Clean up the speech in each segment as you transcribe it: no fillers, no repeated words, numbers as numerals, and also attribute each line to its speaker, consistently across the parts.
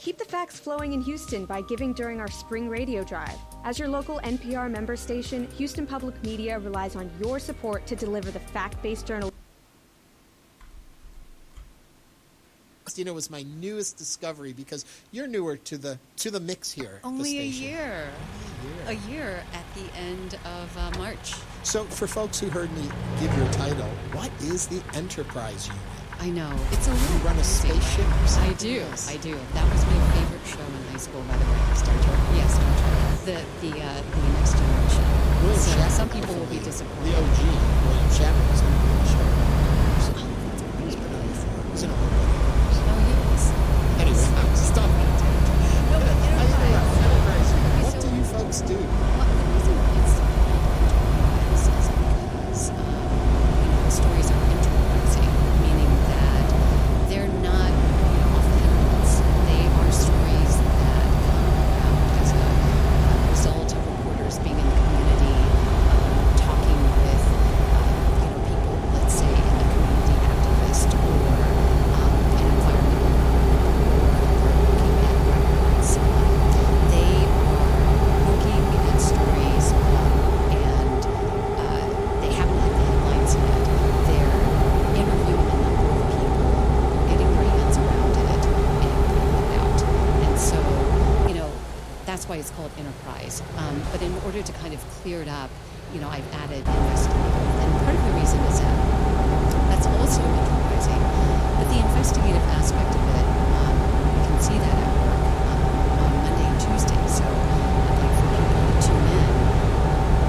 Speaker 1: Keep the facts flowing in Houston by giving during our spring radio drive. As your local NPR member station, Houston Public Media relies on your support to deliver the fact-based journalism.
Speaker 2: It was my newest discovery because you're newer to the mix here.
Speaker 3: Only
Speaker 2: the
Speaker 3: a
Speaker 2: station.
Speaker 3: year. A year at the end of March.
Speaker 2: So for folks who heard me give your title, what is the Enterprise Unit?
Speaker 3: I know. It's a little
Speaker 2: You run a spaceship?
Speaker 3: I do. That was my favorite show in high school, by the way. Star Trek. Yes, Star Trek. The Next Generation. So some people will be disappointed.
Speaker 2: The OG, William Shatner, was on the show. He's been on before. He's in a whole bunch. Anyway, stop that.
Speaker 3: No, but Enterprise.
Speaker 2: What do you folks do?
Speaker 3: Well, the reason it's Enterprise is because the stories are enterprising, meaning that they're not off the headlines. They are stories that come about as a result of reporters being in the community, talking with people, let's say, in the community activist or an environmental looking at records. They are looking at stories and they haven't hit the headlines yet. They're interviewing a number of people, getting their hands around it, and putting it out. And so, that's why it's called Enterprise. But in order to kind of clear it up, I've added investigative. And part of the reason is that that's also enterprising. But the investigative aspect of it, you can see that at work on Monday and Tuesday. So I'd like for people to tune in.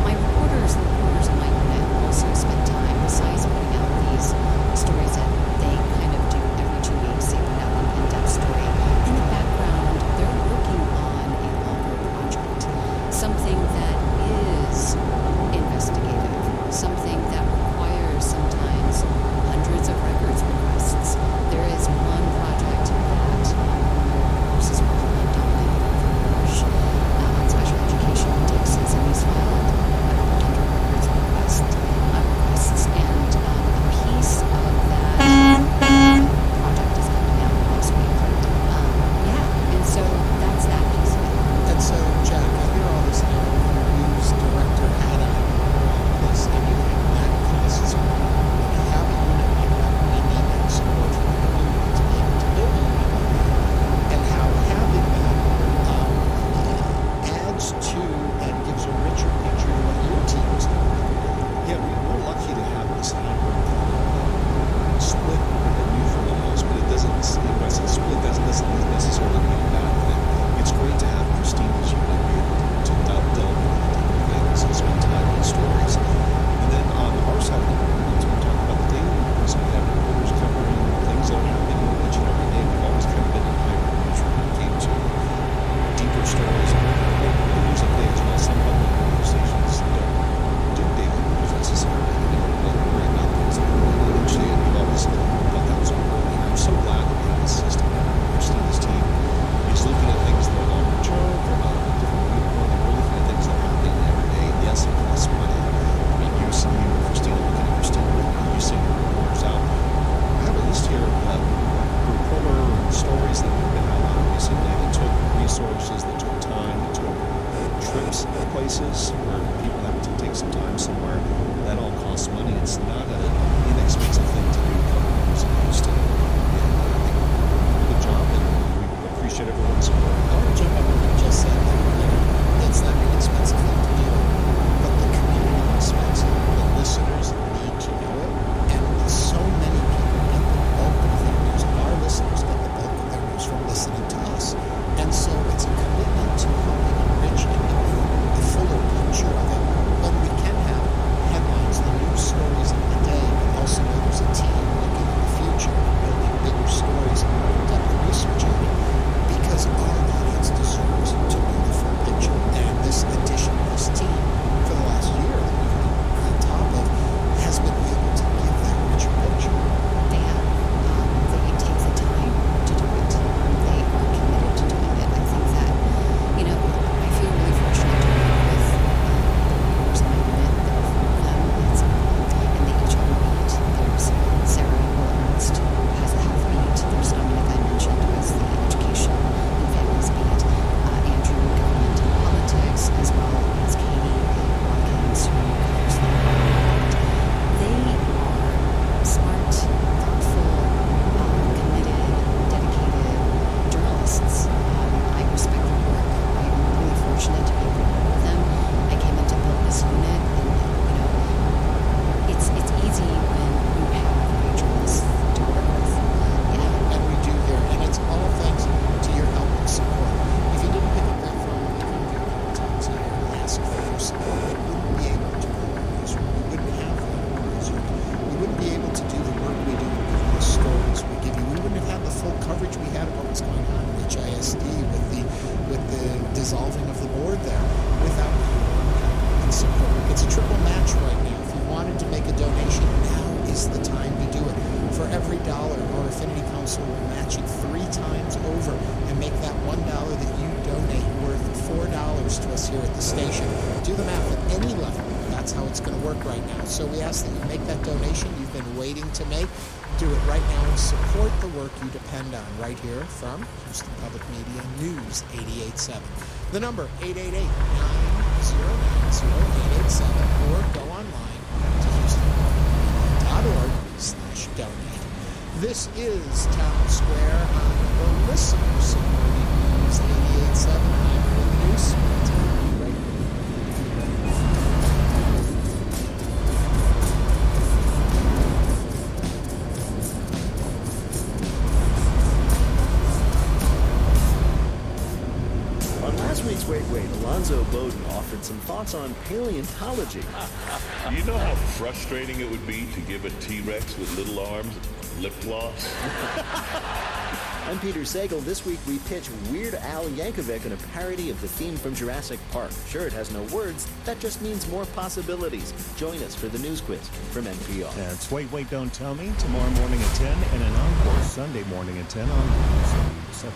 Speaker 3: My reporters and reporters on my unit also spend time, besides putting out these stories that they kind of do every 2 weeks. They put out an in-depth story. In the background, they're working on a longer project, something that is investigative, something that requires sometimes hundreds of records requests. There is one project that Bruce is working on on special education in Texas, and he's filed about 100 records requests, and a piece of that project is coming out next week. And so that's that piece of it.
Speaker 2: And so, Jack, I hear all this now. News director hat on, this, and you think that costs money. When you have a unit like that, we need that support from the community to be able to build a unit like that. And how having that adds to and gives a richer picture to what your team is doing.
Speaker 4: Yeah, we're lucky to have this hybrid split unusual almost, but it doesn't, when I say split, doesn't necessarily mean a bad thing. It's great to have Christina's unit be able to delve into deeper things and spend time on stories. And then on our side of the world, we talk about the daily news, we have reporters covering things that are happening each and every day. We've always kind of been in hybrid nature when it came to deeper stories and local news updates, while some public radio stations don't do daily news necessarily. They worry about things that are related each day, and we've always thought that was important. And I'm so glad that we have this system. Christina's team is looking at things that are longer term, they're not a different viewpoint, they're looking at things that are happening every day. Yes, it costs money. I mean, you, Christina, looking at Christina, you send your reporters out. I have a list here of reporter stories that we've been out on recently that took resources, that took time, that took trips to places where people have to take some time somewhere. That all costs money. It's not an inexpensive thing to do covering news in Houston. And I think we're doing a good job, and we appreciate everyone's support.
Speaker 2: I want to jump on what you just said. It's not an expensive thing to do, but the community respects it. The listeners need to know it, and so many people get the bulk of their news. Our listeners get the bulk of their news from listening to us, and so it's a commitment to helping enrich and give the fuller picture of what's going on in HISD with the dissolving of the board there without and support. It's a triple match right now. If you wanted to make a donation, now is the time to do it. For every dollar, our Affinity Council will match it 3 times over and make that $1 that you donate worth $4 to us here at the station. Do the math at any level. That's how it's going to work right now. So we ask that you make that donation you've been waiting to make. Do it right now and support the work you depend on right here from Houston Public Media News 88.7. The number 888-909-0887 or go online to houstonpublicmedia.org/donate. This is Town Square on the listener supporting News 88.7. I'm Ernie News.
Speaker 5: Wait, Alonzo Bowden offered some thoughts on paleontology.
Speaker 6: You know how frustrating it would be to give a T-Rex with little arms lip gloss?
Speaker 5: I'm Peter Sagal. This week we pitch Weird Al Yankovic in a parody of the theme from Jurassic Park. Sure, it has no words. That just means more possibilities. Join us for the news quiz from NPR.
Speaker 7: That's Wait, Don't Tell Me, tomorrow morning at 10, and an encore Sunday morning at 10 on News 7.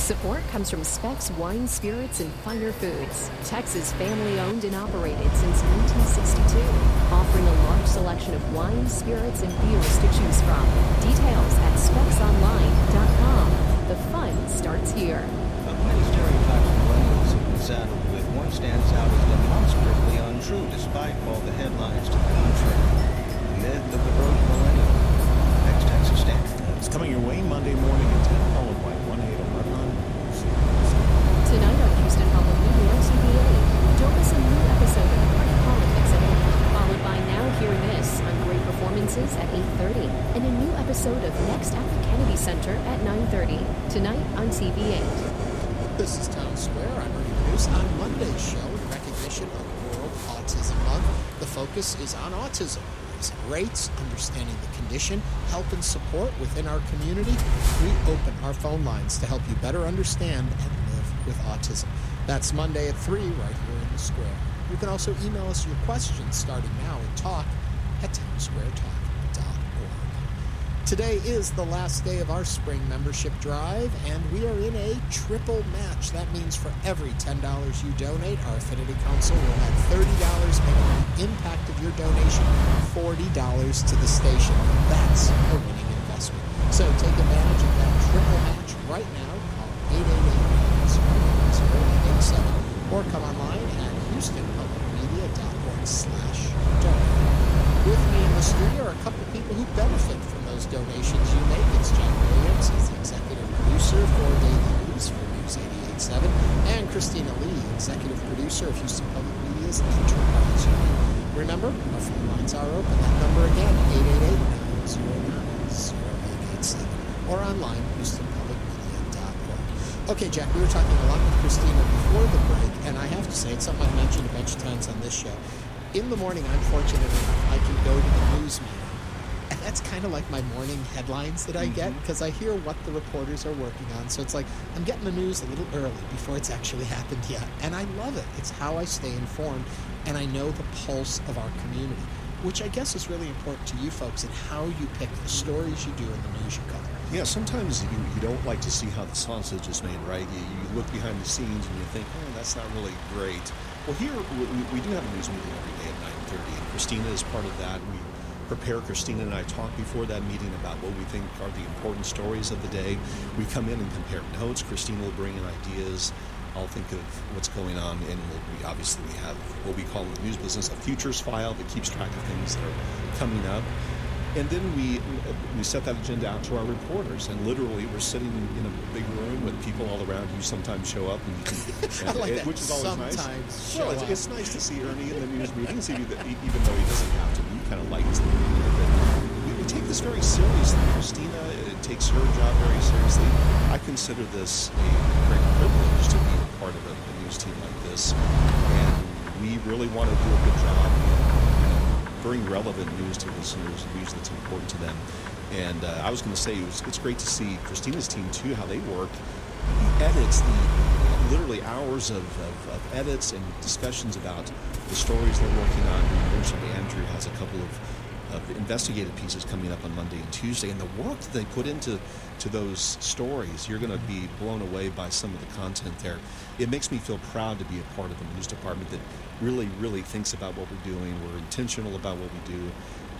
Speaker 8: Support comes from Specs Wine, Spirits, and Finer Foods. Texas family-owned and operated since 1962. Offering a large selection of wines, spirits, and beers to choose from. Details at specsonline.com. The fun starts here.
Speaker 9: Many stereotypes of millennials have been saddled with. One stands out as demonstrably untrue despite all the headlines to the contrary. The myth of the broke millennial. Next Texas Standard.
Speaker 7: It's coming your way Monday morning at 10, followed by 1-8-11 on
Speaker 8: Tonight on Houston Public Media on CBA, don't miss a new episode of Party Politics at 8, followed by Now Hear This on Great Performances at 8:30, and a new episode of Next at the Kennedy Center at 9:30, tonight on TV8.
Speaker 2: This is Town Square. I'm Ernie News. On Monday's show, in recognition of World Autism Month, the focus is on autism. Rates, understanding the condition, help and support within our community. We open our phone lines to help you better understand and live with autism. That's Monday at 3 right here in the square. You can also email us your questions starting now at talk@townsquaretalk.org. Today is the last day of our spring membership drive, and we are in a triple match. That means for every $10 you donate, our Affinity Council will add $30, making the impact of your donation $40 to the station. That's a winning investment. So take advantage of that triple match right now. Call 888-909-0887 or come online at houstonpublicmedia.org/donate. With me in the studio are a couple of people who benefit from those donations you make. It's Jack Williams, he's the executive producer for Daily News for News 88.7, and Christina Lee, executive producer of Houston Public Media's Enterprise Unit. Remember, our phone lines are open. That number again, 888-909-0887, or online, houstonpublicmedia.org. Okay, Jack, we were talking a lot with Christina before the break, and I have to say, it's something I've mentioned a bunch of times on this show. In the morning, I'm fortunate enough I can go to the news meeting. And that's kind of like my morning headlines that I get, because I hear what the reporters are working on. So it's like I'm getting the news a little early before it's actually happened yet. And I love it. It's how I stay informed, and I know the pulse of our community, which I guess is really important to you folks and how you pick the stories you do in the news you cover.
Speaker 4: Yeah, sometimes you don't like to see how the sausage is made, right? You look behind the scenes and you think, oh, that's not really great. Well, here we do have a news meeting every day at 9:30, and Christina is part of that. We prepare. Christina and I talk before that meeting about what we think are the important stories of the day. We come in and compare notes. Christina will bring in ideas. I'll think of what's going on, and we obviously have what we call in the news business a futures file that keeps track of things that are coming up. And then we set that agenda out to our reporters, and literally we're sitting in a big room with people all around who sometimes show up, and
Speaker 2: I like that.
Speaker 4: which is always
Speaker 2: Sometimes
Speaker 4: nice.
Speaker 2: show
Speaker 4: Well,
Speaker 2: up.
Speaker 4: it's nice to see Ernie in the news meetings, even though he doesn't have to be. Kind of likes the meeting. But we take this very seriously. Christina takes her job very seriously. I consider this a great privilege to be a part of a news team like this. And we really want to do a good job and bring relevant news to listeners, news that's important to them. And I was going to say, it's great to see Christina's team, too, how they work. The edits, literally hours of edits and discussions about the stories they're working on. You mentioned Andrew has a couple of investigative pieces coming up on Monday and Tuesday, and the work that they put into those stories, you're going to be blown away by some of the content there. It makes me feel proud to be a part of a news department that really, really thinks about what we're doing. We're intentional about what we do,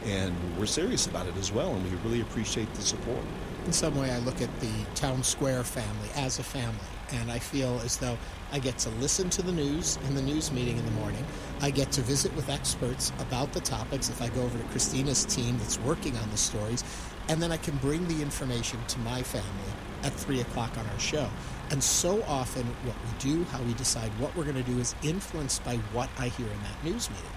Speaker 4: and we're serious about it as well, and we really appreciate the support.
Speaker 2: In some way, I look at the Town Square family as a family, and I feel as though I get to listen to the news in the news meeting in the morning. I get to visit with experts about the topics if I go over to Christina's team that's working on the stories, and then I can bring the information to my family at 3 o'clock on our show. And so often what we do, how we decide what we're going to do, is influenced by what I hear in that news meeting.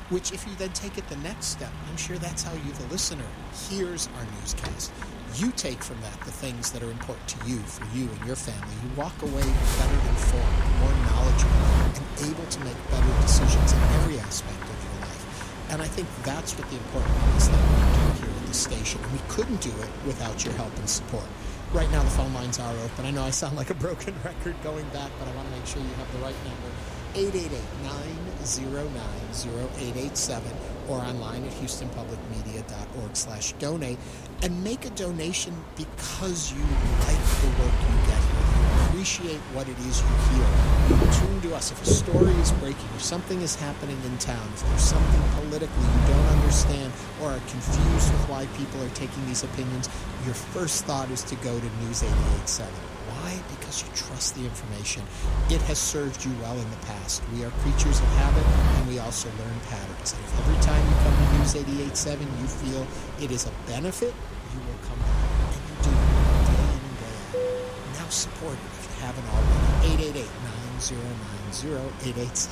Speaker 2: Which, if you then take it the next step, I'm sure that's how you, the listener, hears our newscast. You take from that the things that are important to you, for you and your family. You walk away better informed, more knowledgeable, and able to make better decisions in every aspect of your life. And I think that's what the important thing is that we do here at the station. And we couldn't do it without your help and support. Right now the phone lines are open. I know I sound like a broken record going back, but I want to make sure you have the right number. 888-909-0887 or online at houstonpublicmedia.org/donate, and make a donation because you like the work you get here. You appreciate what it is you hear. You tune to us. If a story is breaking or something is happening in town, if there's something politically you don't understand or are confused with why people are taking these opinions, your first thought is to go to News 88.7. Why? Because you trust the information. It has served you well in the past. We are creatures of habit, and we also learn patterns. And if every time you come to News 88.7 you feel it is a benefit, you will come back. And you do, day in and day out. Now support it if you haven't already. 888-909-0887.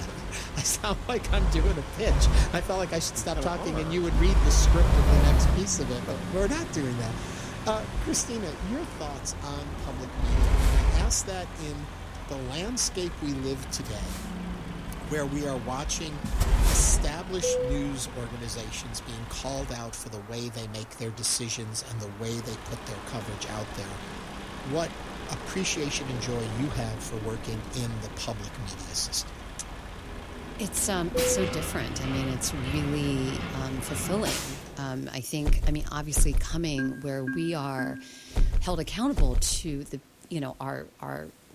Speaker 2: I sound like I'm doing a pitch. I felt like I should stop talking and you would read the script of the next piece of it, but we're not doing that. Christina, your thoughts on public media? I ask that in the landscape we live today, where we are watching established news organizations being called out for the way they make their decisions and the way they put their coverage out there. What appreciation and joy you have for working in the public media system?
Speaker 3: It's so different. I mean, it's really fulfilling. I think, obviously coming where we are held accountable to our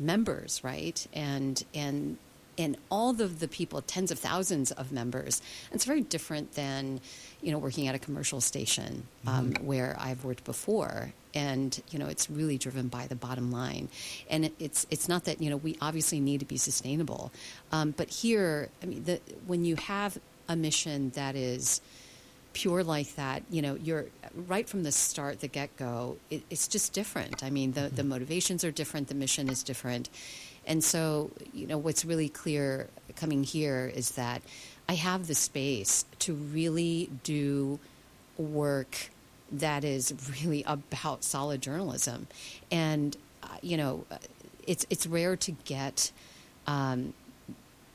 Speaker 3: members, right? And all of the people, tens of thousands of members. It's very different than, working at a commercial station where I've worked before. And, it's really driven by the bottom line. And it's not that, we obviously need to be sustainable. But here, when you have a mission that is pure like that, you're right from the start, the get-go, it's just different. The motivations are different. The mission is different. And so, what's really clear coming here is that I have the space to really do work that is really about solid journalism. And, it's rare to get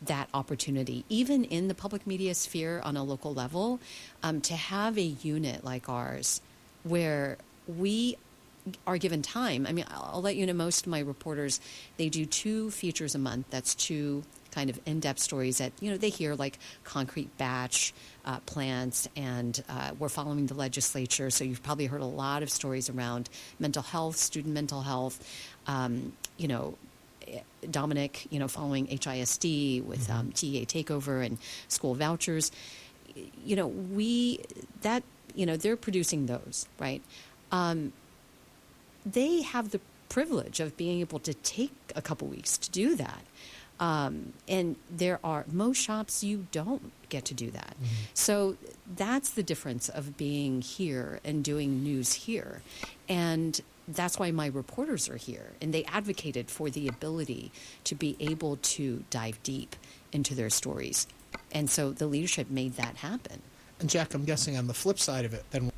Speaker 3: that opportunity, even in the public media sphere on a local level, to have a unit like ours where we are given time. I'll let you know, most of my reporters, they do 2 features a month. That's 2 kind of in-depth stories that, they hear, like concrete batch plants, and we're following the legislature. So you've probably heard a lot of stories around mental health, student mental health, Dominic, following HISD with TEA takeover and school vouchers. They're producing those, right? They have the privilege of being able to take a couple weeks to do that. And there are most shops you don't get to do that. So that's the difference of being here and doing news here. And that's why my reporters are here. And they advocated for the ability to be able to dive deep into their stories. And so the leadership made that happen.
Speaker 2: And Jack, I'm guessing on the flip side of it, then